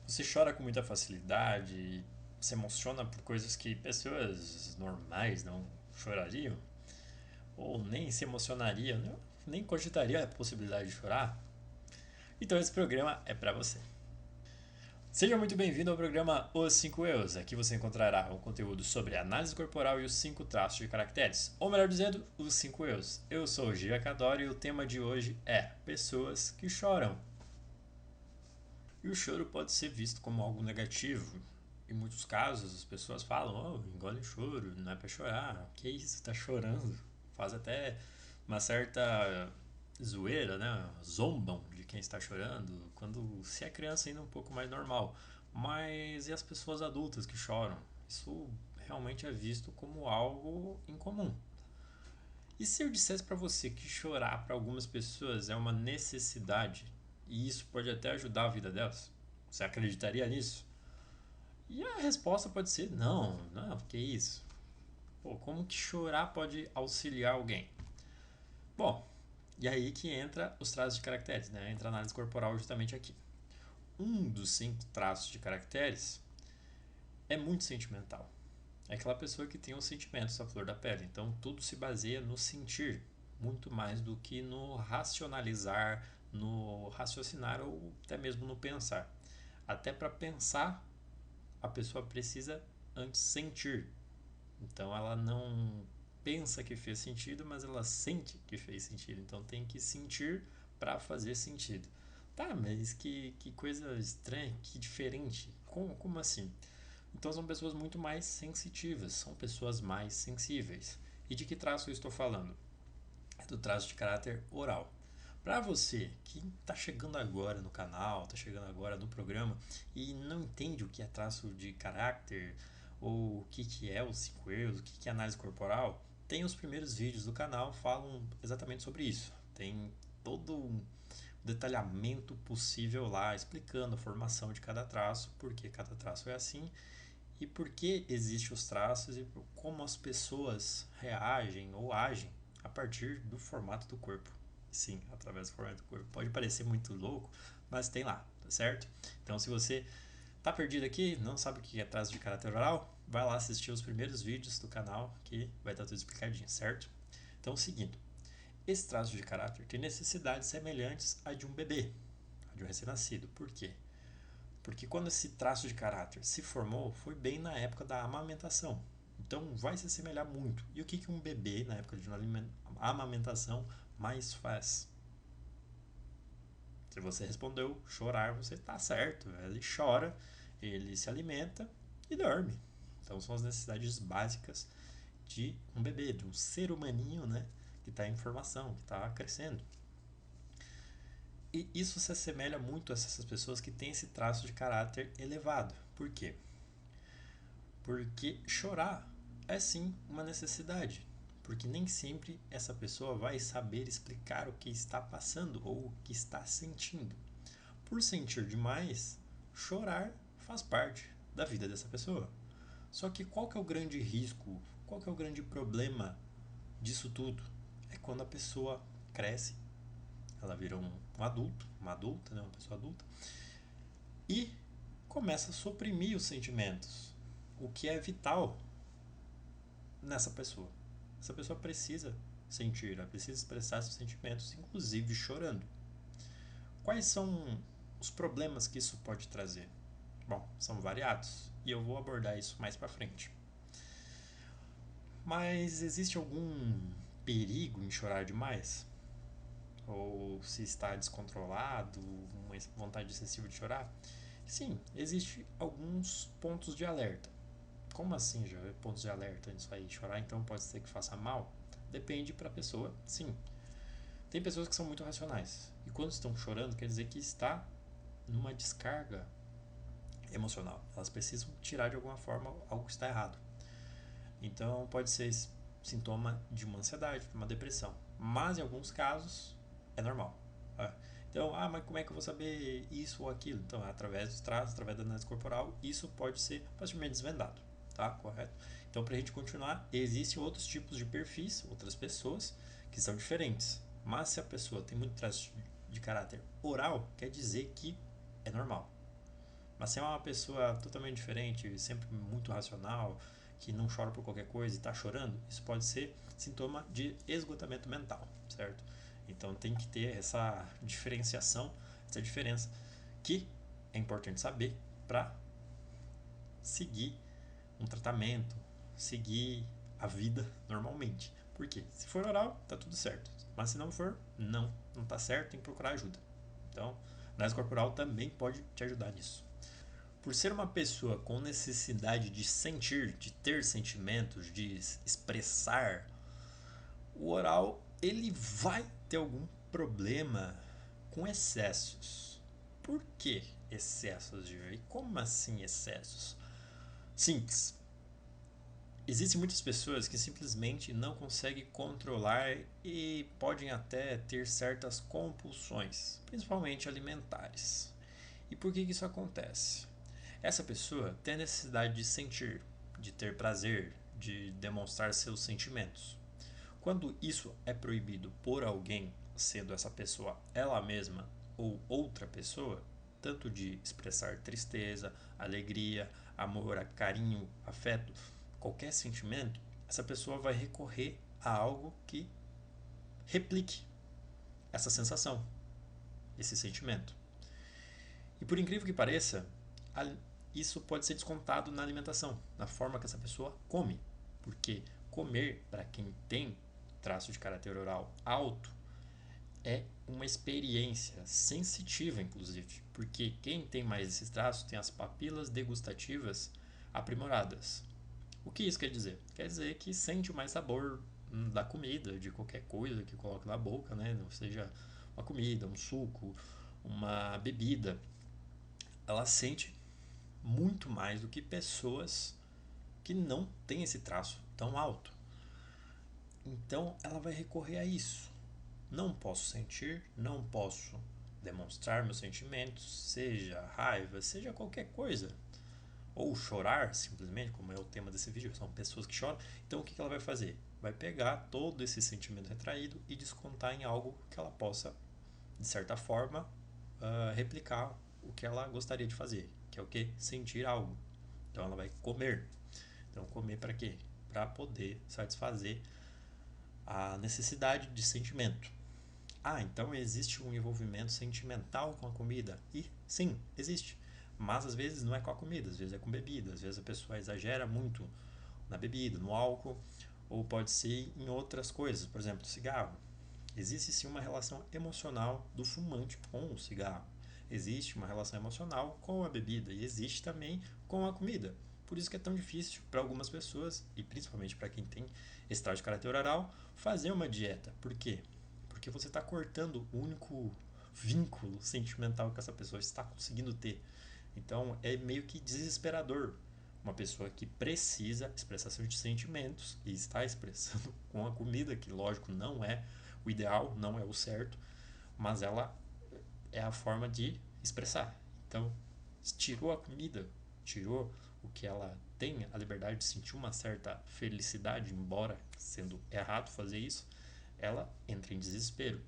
Você chora com muita facilidade, se emociona por coisas que pessoas normais não chorariam, ou nem se emocionariam, nem cogitaria a possibilidade de chorar. Então esse programa é para você. Seja muito bem-vindo ao programa Os 5 Eus. Aqui você encontrará um conteúdo sobre análise corporal e os 5 traços de caracteres, ou melhor dizendo, os 5 Eus. Eu sou o Gia Cadori e o tema de hoje é pessoas que choram. E o choro pode ser visto como algo negativo. Em muitos casos, as pessoas falam: oh, engole o choro, não é pra chorar. Que isso, tá chorando? Faz até uma certa zoeira, né? Zombam de quem está chorando, quando se é criança ainda é um pouco mais normal. Mas e as pessoas adultas que choram? Isso realmente é visto como algo incomum. E se eu dissesse para você que chorar para algumas pessoas é uma necessidade e isso pode até ajudar a vida delas? Você acreditaria nisso? E a resposta pode ser: não, não, que isso? Pô, como que chorar pode auxiliar alguém? Bom, e aí que entra os traços de caracteres, né? Entra a análise corporal justamente aqui. Um dos 5 traços de caracteres é muito sentimental. É aquela pessoa que tem os sentimentos à flor da pele. Então tudo se baseia no sentir, muito mais do que no racionalizar, no raciocinar ou até mesmo no pensar. Até para pensar, a pessoa precisa antes sentir. Então ela não pensa que fez sentido, mas ela sente que fez sentido. Então tem que sentir para fazer sentido. Tá, mas que coisa estranha, que diferente. Como assim? Então são pessoas muito mais sensitivas, são pessoas mais sensíveis. E de que traço eu estou falando? É do traço de caráter oral. Para você que está chegando agora no canal, está chegando agora no programa e não entende o que é traço de caráter ou o que é os 5 erros, o que é análise corporal, tem os primeiros vídeos do canal falam exatamente sobre isso. Tem todo um detalhamento possível lá explicando a formação de cada traço, por que cada traço é assim e por que existem os traços e como as pessoas reagem ou agem a partir do formato do corpo. Sim, através do formato do corpo. Pode parecer muito louco, mas tem lá, tá certo? Então, se você tá perdido aqui, não sabe o que é traço de caráter oral, vai lá assistir os primeiros vídeos do canal que vai estar tudo explicadinho, certo? Então, seguindo. Esse traço de caráter tem necessidades semelhantes à de um bebê, a de um recém-nascido. Por quê? Porque quando esse traço de caráter se formou, foi bem na época da amamentação. Então vai se assemelhar muito. E o que um bebê, na época de amamentação, mais faz? Se você respondeu chorar, você está certo. Ele chora, ele se alimenta e dorme. Então são as necessidades básicas de um bebê, de um ser humaninho, né? Que está em formação, que está crescendo. E isso se assemelha muito a essas pessoas que têm esse traço de caráter elevado. Por quê? Porque chorar é sim uma necessidade, porque nem sempre essa pessoa vai saber explicar o que está passando ou o que está sentindo. Por sentir demais, chorar faz parte da vida dessa pessoa. Só que qual que é o grande risco, qual que é o grande problema disso tudo? É quando a pessoa cresce, ela vira um adulto, uma adulta, né, uma pessoa adulta, e começa a suprimir os sentimentos, o que é vital nessa pessoa. Essa pessoa precisa sentir, ela precisa expressar seus sentimentos, inclusive chorando. Quais são os problemas que isso pode trazer? Bom, são variados e eu vou abordar isso mais para frente. Mas existe algum perigo em chorar demais? Ou se está descontrolado, uma vontade excessiva de chorar? Sim, existe alguns pontos de alerta. Como assim, já? Pontos de alerta nisso aí? Chorar então pode ser que faça mal? Depende para a pessoa, sim. Tem pessoas que são muito racionais. E quando estão chorando, quer dizer que está numa descarga emocional. Elas precisam tirar de alguma forma algo que está errado. Então pode ser sintoma de uma ansiedade, de uma depressão. Mas em alguns casos é normal. Tá? Então, mas como é que eu vou saber isso ou aquilo? Então, através dos traços, através da análise corporal, isso pode ser facilmente desvendado. Tá? Correto? Então, para a gente continuar, existem outros tipos de perfis, outras pessoas que são diferentes. Mas se a pessoa tem muito traço de caráter oral, quer dizer que é normal. Mas se é uma pessoa totalmente diferente, sempre muito racional, que não chora por qualquer coisa e está chorando, isso pode ser sintoma de esgotamento mental, certo? Então tem que ter essa diferenciação, essa diferença, que é importante saber para seguir um tratamento, seguir a vida normalmente. Por quê? Se for oral, tá tudo certo. Mas se não for, não tá certo, tem que procurar ajuda. Então, análise corporal também pode te ajudar nisso. Por ser uma pessoa com necessidade de sentir, de ter sentimentos, de expressar, o oral ele vai ter algum problema com excessos. Por que excessos, Gil? E como assim excessos? Simples. Existem muitas pessoas que simplesmente não conseguem controlar e podem até ter certas compulsões, principalmente alimentares. E por que isso acontece? Essa pessoa tem a necessidade de sentir, de ter prazer, de demonstrar seus sentimentos. Quando isso é proibido por alguém, sendo essa pessoa ela mesma ou outra pessoa, tanto de expressar tristeza, alegria, amor, carinho, afeto, qualquer sentimento, essa pessoa vai recorrer a algo que replique essa sensação, esse sentimento. E por incrível que pareça, isso pode ser descontado na alimentação, na forma que essa pessoa come. Porque comer, para quem tem traço de caráter oral alto, é uma experiência sensitiva, inclusive. Porque quem tem mais esses traços tem as papilas degustativas aprimoradas. O que isso quer dizer? Quer dizer que sente mais sabor da comida, de qualquer coisa que coloca na boca, né? Ou seja, uma comida, um suco, uma bebida. Ela sente muito mais do que pessoas que não têm esse traço tão alto. Então ela vai recorrer a isso. Não posso sentir, não posso demonstrar meus sentimentos, seja raiva, seja qualquer coisa. Ou chorar, simplesmente, como é o tema desse vídeo, são pessoas que choram. Então o que ela vai fazer? Vai pegar todo esse sentimento retraído e descontar em algo que ela possa, de certa forma, replicar o que ela gostaria de fazer, que é o que? Sentir algo. Então ela vai comer. Então comer para quê? Para poder satisfazer a necessidade de sentimento. Ah, então existe um envolvimento sentimental com a comida? E sim, existe. Mas às vezes não é com a comida, às vezes é com bebida, às vezes a pessoa exagera muito na bebida, no álcool, ou pode ser em outras coisas, por exemplo, cigarro. Existe sim uma relação emocional do fumante com o cigarro. Existe uma relação emocional com a bebida e existe também com a comida. Por isso que é tão difícil para algumas pessoas, e principalmente para quem tem esse traço de caráter oral, fazer uma dieta. Por quê? Porque você está cortando o único vínculo sentimental que essa pessoa está conseguindo ter. Então é meio que desesperador. Uma pessoa que precisa expressar seus sentimentos e está expressando com a comida, que lógico não é o ideal, não é o certo, mas ela é a forma de expressar. Então, tirou a comida, tirou o que ela tem a liberdade de sentir uma certa felicidade, embora sendo errado fazer isso, ela entra em desespero.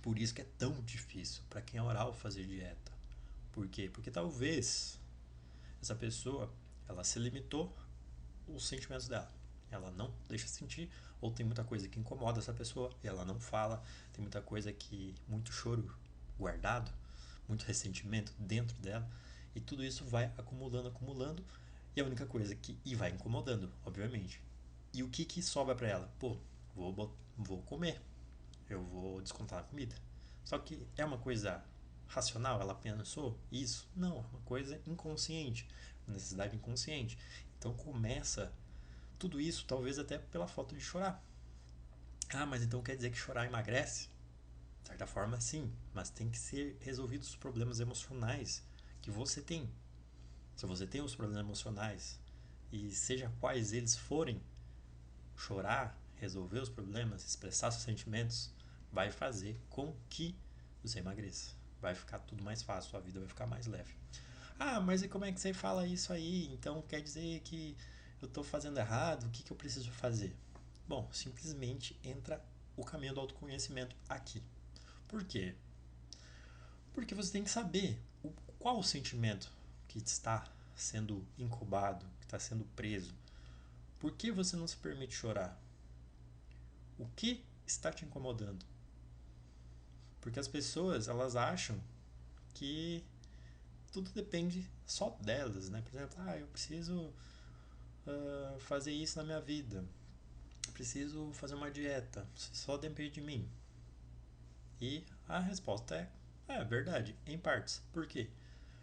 Por isso que é tão difícil para quem é oral fazer dieta. Por quê? Porque talvez essa pessoa ela se limitou os sentimentos dela. Ela não deixa sentir, ou tem muita coisa que incomoda essa pessoa e ela não fala, tem muita coisa que muito choro guardado, muito ressentimento dentro dela, e tudo isso vai acumulando, acumulando, e a única coisa que e vai incomodando, obviamente. E o que sobra para ela? Pô, vou comer. Eu vou descontar na comida. Só que é uma coisa racional, ela pensou isso? Não, é uma coisa inconsciente, uma necessidade inconsciente. Então começa tudo isso talvez até pela falta de chorar. Ah, mas então quer dizer que chorar emagrece? De certa forma, sim, mas tem que ser resolvidos os problemas emocionais que você tem. Se você tem os problemas emocionais, e seja quais eles forem, chorar, resolver os problemas, expressar seus sentimentos, vai fazer com que você emagreça. Vai ficar tudo mais fácil, sua vida vai ficar mais leve. Ah, mas e como é que você fala isso aí? Então quer dizer que eu estou fazendo errado? O que eu preciso fazer? Bom, simplesmente entra o caminho do autoconhecimento aqui. Por quê? Porque você tem que saber qual o sentimento que está sendo incubado, que está sendo preso, por que você não se permite chorar? O que está te incomodando? Porque as pessoas, elas acham que tudo depende só delas, né? Por exemplo, eu preciso fazer isso na minha vida, preciso fazer uma dieta, só depende de mim. E a resposta é verdade, em partes. Por quê?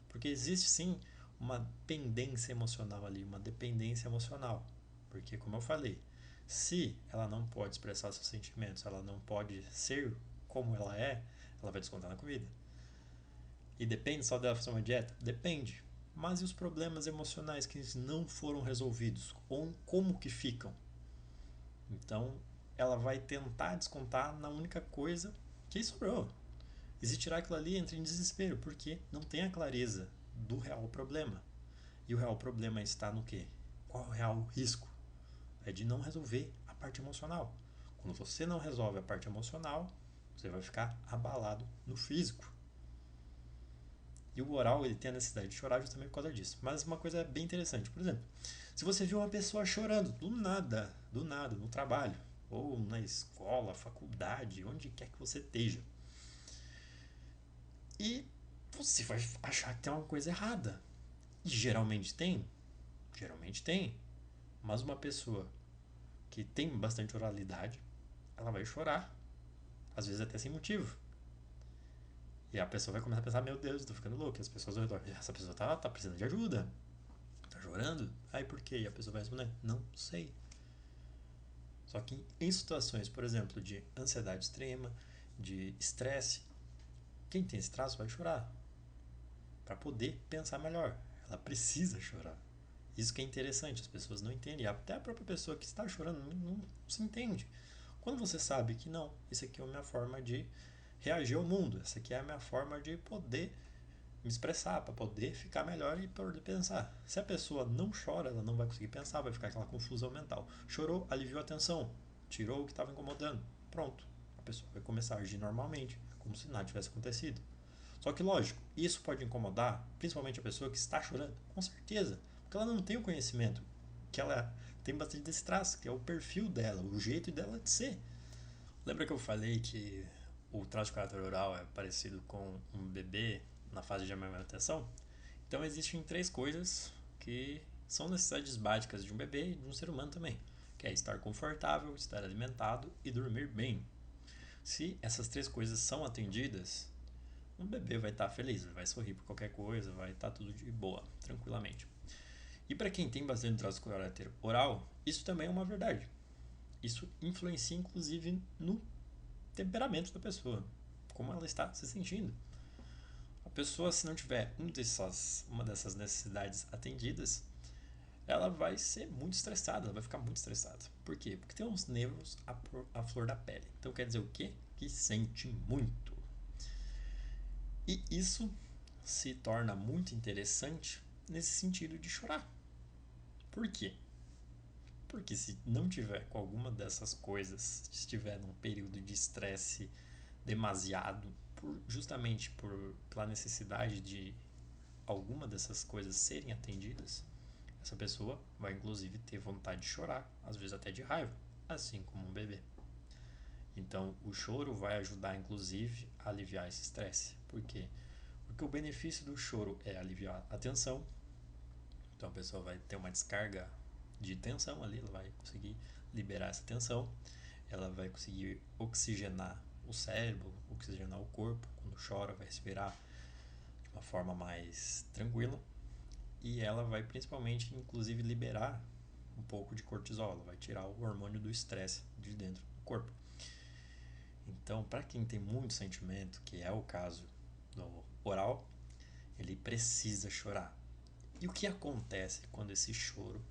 Porque existe sim uma pendência emocional ali, uma dependência emocional. Porque, como eu falei, se ela não pode expressar seus sentimentos, ela não pode ser como ela vai descontar na comida. E depende só dela fazer uma dieta? Depende. Mas e os problemas emocionais que não foram resolvidos? Como que ficam? Então, ela vai tentar descontar na única coisa que sobrou. E se tirar aquilo ali, entra em desespero, porque não tem a clareza do real problema. E o real problema está no quê? Qual é o real risco? É de não resolver a parte emocional. Quando você não resolve a parte emocional, você vai ficar abalado no físico. E o oral, ele tem a necessidade de chorar justamente por causa disso. Mas uma coisa bem interessante, por exemplo, se você viu uma pessoa chorando do nada, no trabalho, ou na escola, faculdade, onde quer que você esteja, e você vai achar que tem uma coisa errada. E geralmente tem, mas uma pessoa que tem bastante oralidade, ela vai chorar, às vezes até sem motivo. E a pessoa vai começar a pensar, meu Deus, eu tô ficando louco. E as pessoas ao redor, essa pessoa tá precisando de ajuda, tá chorando. Aí por quê? E a pessoa vai responder, não sei. Só que em situações, por exemplo, de ansiedade extrema, de estresse, quem tem esse traço vai chorar para poder pensar melhor. Ela precisa chorar. Isso que é interessante, as pessoas não entendem. Até a própria pessoa que está chorando não se entende. Quando você sabe que não, isso aqui é a minha forma de reagir ao mundo, essa aqui é a minha forma de poder me expressar, para poder ficar melhor e poder pensar. Se a pessoa não chora, ela não vai conseguir pensar, vai ficar aquela confusão mental. Chorou, aliviou a tensão, tirou o que estava incomodando. Pronto, a pessoa vai começar a agir normalmente, como se nada tivesse acontecido. Só que, lógico, isso pode incomodar, principalmente a pessoa que está chorando, com certeza, porque ela não tem o conhecimento, que ela tem bastante desse traço, que é o perfil dela, o jeito dela de ser. Lembra que eu falei que o traço de caráter oral é parecido com um bebê na fase de amamentação? Então existem três coisas que são necessidades básicas de um bebê e de um ser humano também, que é estar confortável, estar alimentado e dormir bem. Se essas três coisas são atendidas, um bebê vai estar feliz, vai sorrir por qualquer coisa, vai estar tudo de boa, tranquilamente. E para quem tem bastante traço de caráter oral, isso também é uma verdade. Isso influencia inclusive no temperamento da pessoa, como ela está se sentindo. A pessoa, se não tiver uma dessas necessidades atendidas, ela vai ser muito estressada, ela vai ficar muito estressada. Por quê? Porque tem uns nervos à flor da pele. Então quer dizer o quê? Que sente muito. E isso se torna muito interessante nesse sentido de chorar. Por quê? Porque se não tiver com alguma dessas coisas, se estiver num período de estresse demasiado, justamente pela necessidade de alguma dessas coisas serem atendidas, essa pessoa vai inclusive ter vontade de chorar, às vezes até de raiva, assim como um bebê. Então, o choro vai ajudar inclusive a aliviar esse estresse. Por quê? Porque o benefício do choro é aliviar a tensão. Então, a pessoa vai ter uma descarga de tensão ali, ela vai conseguir liberar essa tensão, ela vai conseguir oxigenar o cérebro, oxigenar o corpo. Quando chora, vai respirar de uma forma mais tranquila. E ela vai principalmente, inclusive, liberar um pouco de cortisol, ela vai tirar o hormônio do estresse de dentro do corpo. Então, para quem tem muito sentimento, que é o caso do oral, ele precisa chorar. E o que acontece quando esse choro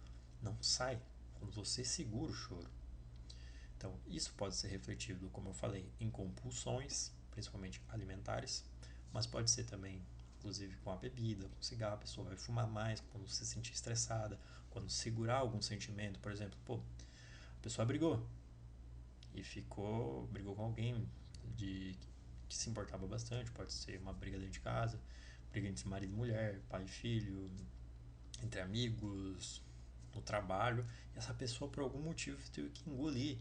não sai? Quando você segura o choro? Então, isso pode ser refletido, como eu falei, em compulsões, principalmente alimentares, mas pode ser também, inclusive, com a bebida, com o cigarro. A pessoa vai fumar mais quando se sentir estressada, quando segurar algum sentimento. Por exemplo, a pessoa brigou e brigou com alguém que se importava bastante, pode ser uma briga dentro de casa, briga entre marido e mulher, pai e filho, entre amigos, no trabalho, e essa pessoa por algum motivo teve que engolir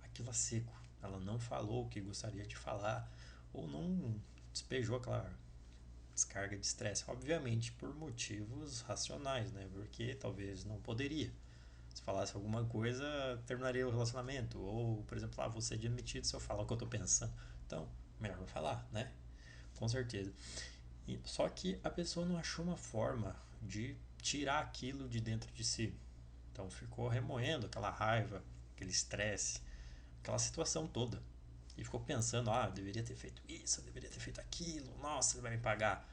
aquilo a seco. Ela não falou o que gostaria de falar, ou não despejou aquela descarga de estresse, obviamente por motivos racionais, né? Porque talvez não poderia. Se falasse alguma coisa, terminaria o relacionamento. Ou, por exemplo, vou ser demitido se eu falar o que eu tô pensando. Então, melhor não falar, né? Com certeza. Só que a pessoa não achou uma forma de tirar aquilo de dentro de si. Então ficou remoendo aquela raiva, aquele estresse, aquela situação toda. E ficou pensando, eu deveria ter feito isso, eu deveria ter feito aquilo, nossa, ele vai me pagar.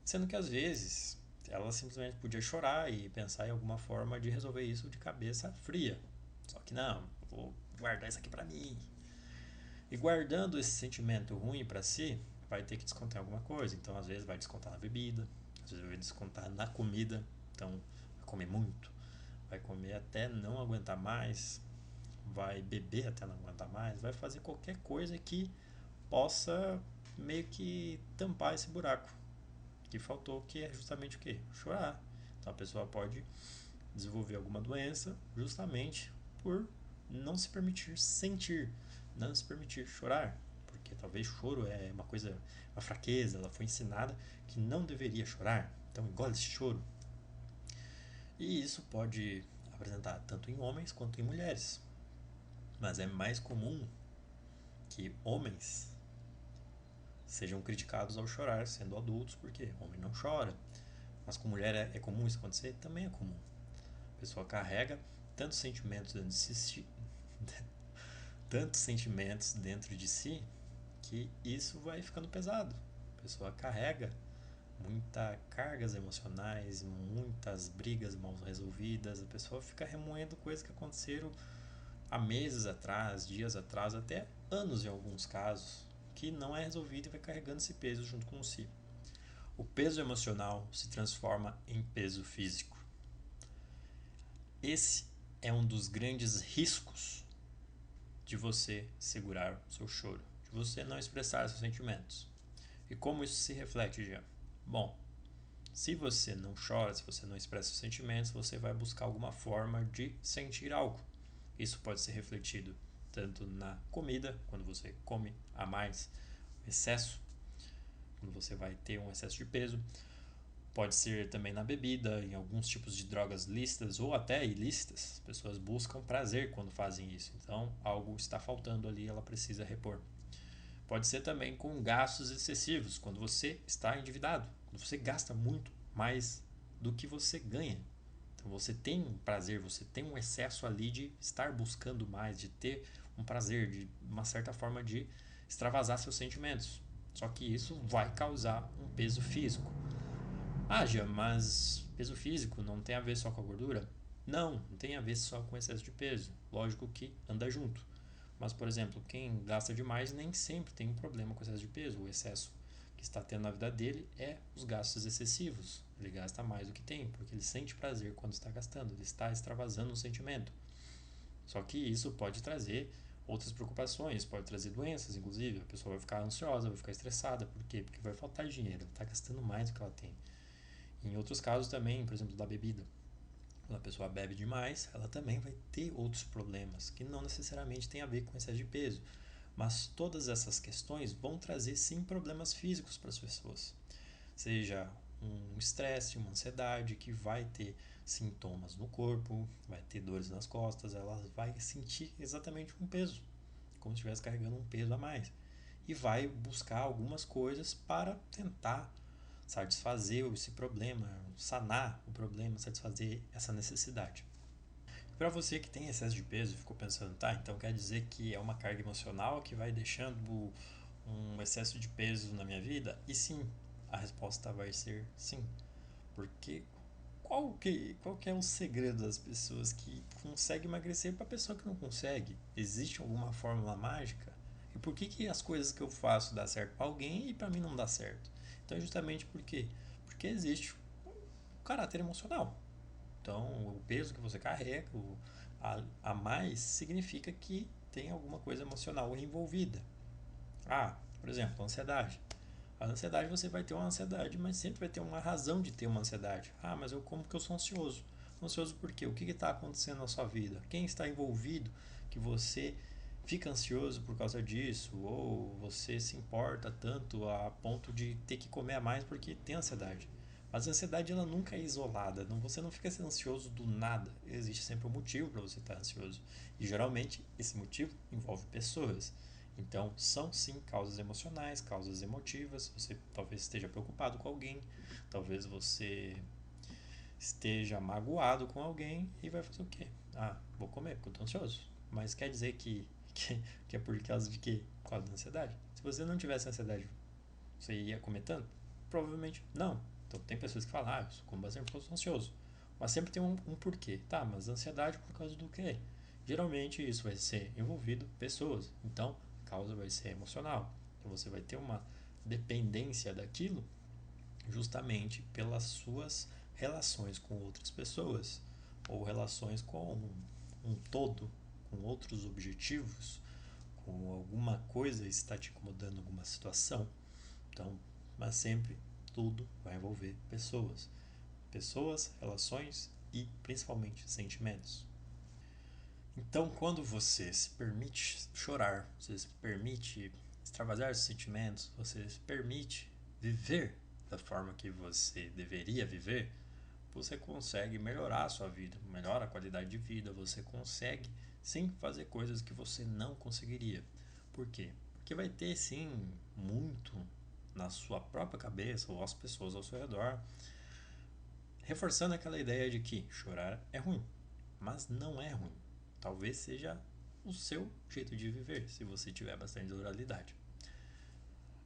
Sendo que às vezes ela simplesmente podia chorar e pensar em alguma forma de resolver isso de cabeça fria. Só que não, vou guardar isso aqui pra mim. E guardando esse sentimento ruim pra si, vai ter que descontar em alguma coisa. Então às vezes vai descontar na bebida, às vezes vai descontar na comida. Então vai comer muito, vai comer até não aguentar mais, vai beber até não aguentar mais, vai fazer qualquer coisa que possa meio que tampar esse buraco que faltou, que é justamente o que? Chorar. Então a pessoa pode desenvolver alguma doença justamente por não se permitir sentir, não se permitir chorar, porque talvez choro é uma coisa, uma fraqueza, ela foi ensinada que não deveria chorar, então engole esse choro. E isso pode apresentar tanto em homens quanto em mulheres, mas é mais comum que homens sejam criticados ao chorar, sendo adultos, porque homem não chora. Mas com mulher é comum isso acontecer? Também é comum. A pessoa carrega tantos sentimentos dentro de si, tantos sentimentos dentro de si, que isso vai ficando pesado. A pessoa carrega muitas cargas emocionais, muitas brigas mal resolvidas, a pessoa fica remoendo coisas que aconteceram há meses atrás, dias atrás, até anos em alguns casos, que não é resolvido e vai carregando esse peso junto com si. O peso emocional se transforma em peso físico. Esse é um dos grandes riscos de você segurar o seu choro, de você não expressar seus sentimentos. E como isso se reflete, Jean? Bom, se você não chora, se você não expressa seus sentimentos, você vai buscar alguma forma de sentir algo. Isso pode ser refletido tanto na comida, quando você come a mais, excesso, quando você vai ter um excesso de peso. Pode ser também na bebida, em alguns tipos de drogas lícitas ou até ilícitas. As pessoas buscam prazer quando fazem isso. Então, algo está faltando ali, ela precisa repor. Pode ser também com gastos excessivos, quando você está endividado, quando você gasta muito mais do que você ganha. Então, você tem um prazer, você tem um excesso ali de estar buscando mais, de ter um prazer, de uma certa forma de extravasar seus sentimentos. Só que isso vai causar um peso físico. Gia, mas peso físico não tem a ver só com a gordura? Não, não tem a ver só com excesso de peso. Lógico que anda junto. Mas, por exemplo, quem gasta demais nem sempre tem um problema com excesso de peso. O excesso que está tendo na vida dele é os gastos excessivos. Ele gasta mais do que tem, porque ele sente prazer quando está gastando, ele está extravasando um sentimento. Só que isso pode trazer outras preocupações, pode trazer doenças, inclusive. A pessoa vai ficar ansiosa, vai ficar estressada. Por quê? Porque vai faltar dinheiro, ela está gastando mais do que ela tem. Em outros casos também, por exemplo, da bebida. Quando a pessoa bebe demais, ela também vai ter outros problemas que não necessariamente têm a ver com excesso de peso. Mas todas essas questões vão trazer sim problemas físicos para as pessoas. Seja um estresse, uma ansiedade que vai ter sintomas no corpo, vai ter dores nas costas, ela vai sentir exatamente um peso, como se estivesse carregando um peso a mais. E vai buscar algumas coisas para tentar satisfazer esse problema, sanar o problema, satisfazer essa necessidade. Para você que tem excesso de peso, ficou pensando, tá, então quer dizer que é uma carga emocional que vai deixando um excesso de peso na minha vida? E sim, a resposta vai ser sim. Porque qual que é o segredo das pessoas que conseguem emagrecer para a pessoa que não consegue? Existe alguma fórmula mágica? E por que as coisas que eu faço dá certo para alguém e para mim não dá certo? Então, justamente porque existe o caráter emocional. Então, o peso que você carrega, a mais, significa que tem alguma coisa emocional envolvida. Por exemplo, ansiedade. A ansiedade, você vai ter uma ansiedade, mas sempre vai ter uma razão de ter uma ansiedade. Ah, mas eu como que eu sou ansioso? Ansioso por quê? O que está acontecendo na sua vida? Quem está envolvido que você fica ansioso por causa disso? Ou você se importa tanto a ponto de ter que comer a mais porque tem ansiedade? Mas a ansiedade, ela nunca é isolada. Você não fica ansioso do nada. Existe sempre um motivo para você estar ansioso. E geralmente esse motivo envolve pessoas. Então, são sim causas emocionais, causas emotivas. Você talvez esteja preocupado com alguém, talvez você esteja magoado com alguém e vai fazer o quê? Ah, vou comer porque eu tô ansioso. Mas quer dizer que é por causa de quê? Por causa da ansiedade? Se você não tivesse ansiedade, você ia comer tanto? Provavelmente não. Então, tem pessoas que falam, ah, eu como bastante porque eu sou ansioso. Mas sempre tem um porquê. Tá, mas ansiedade por causa do quê? Geralmente isso vai ser envolvido pessoas. Então, a causa vai ser emocional. Então, você vai ter uma dependência daquilo justamente pelas suas relações com outras pessoas ou relações com um todo, com outros objetivos, com alguma coisa que está te incomodando em alguma situação. Então, mas sempre tudo vai envolver pessoas. Pessoas, relações e principalmente sentimentos. Então, quando você se permite chorar, você se permite extravasar seus sentimentos, você se permite viver da forma que você deveria viver, você consegue melhorar a sua vida, melhora a qualidade de vida, você consegue sim fazer coisas que você não conseguiria. Por quê? Porque vai ter sim muito na sua própria cabeça ou as pessoas ao seu redor reforçando aquela ideia de que chorar é ruim, mas não é ruim. Talvez seja o seu jeito de viver, se você tiver bastante oralidade.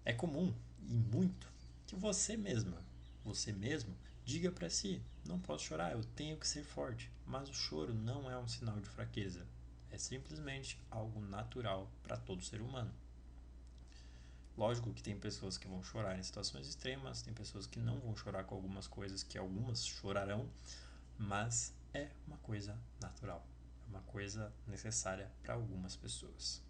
É comum e muito que você mesmo, diga para si: não posso chorar, eu tenho que ser forte. Mas o choro não é um sinal de fraqueza, é simplesmente algo natural para todo ser humano. Lógico que tem pessoas que vão chorar em situações extremas, tem pessoas que não vão chorar com algumas coisas que algumas chorarão, mas é uma coisa natural, é uma coisa necessária para algumas pessoas.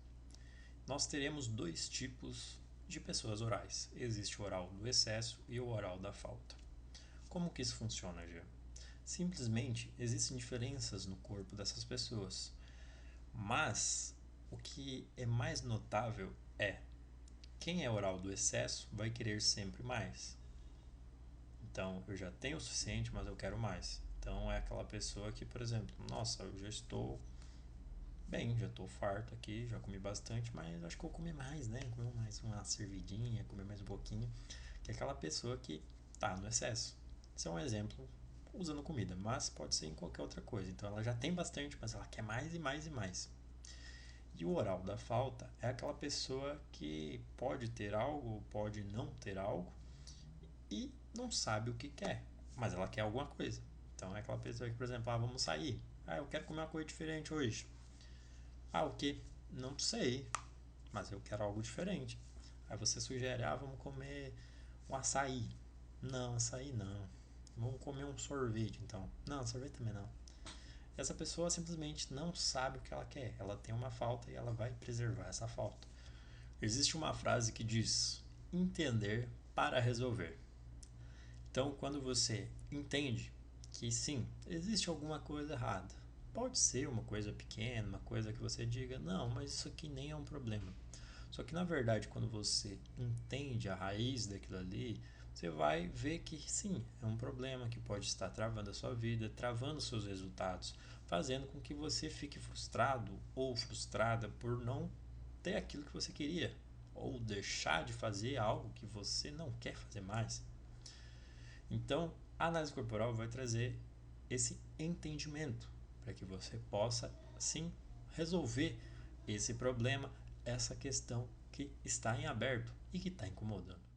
Nós teremos dois tipos de pessoas orais. Existe o oral do excesso e o oral da falta. Como que isso funciona, Gê? Simplesmente existem diferenças no corpo dessas pessoas, mas o que é mais notável é quem é oral do excesso vai querer sempre mais. Então, eu já tenho o suficiente, mas eu quero mais. Então, é aquela pessoa que, por exemplo, nossa, eu já estou bem, já estou farto aqui, já comi bastante, mas acho que eu vou comer mais, né? Comer mais uma cervejinha, comer mais um pouquinho. Que é aquela pessoa que tá no excesso. Isso é um exemplo usando comida, mas pode ser em qualquer outra coisa. Então, ela já tem bastante, mas ela quer mais e mais e mais. E o oral da falta é aquela pessoa que pode ter algo, pode não ter algo, e não sabe o que quer, mas ela quer alguma coisa. Então é aquela pessoa que, por exemplo, vamos sair. Eu quero comer uma coisa diferente hoje. O que? Não sei, mas eu quero algo diferente. Aí você sugere, vamos comer um açaí. Não, açaí não. Vamos comer um sorvete então. Não, sorvete também não. Essa pessoa simplesmente não sabe o que ela quer. Ela tem uma falta e ela vai preservar essa falta. Existe uma frase que diz: entender para resolver. Então, quando você entende que sim, existe alguma coisa errada, pode ser uma coisa pequena, uma coisa que você diga, não, mas isso aqui nem é um problema. Só que na verdade, quando você entende a raiz daquilo ali, você vai ver que sim, é um problema que pode estar travando a sua vida, travando seus resultados, fazendo com que você fique frustrado ou frustrada por não ter aquilo que você queria, ou deixar de fazer algo que você não quer fazer mais. Então, a análise corporal vai trazer esse entendimento para que você possa, sim, resolver esse problema, essa questão que está em aberto e que está incomodando.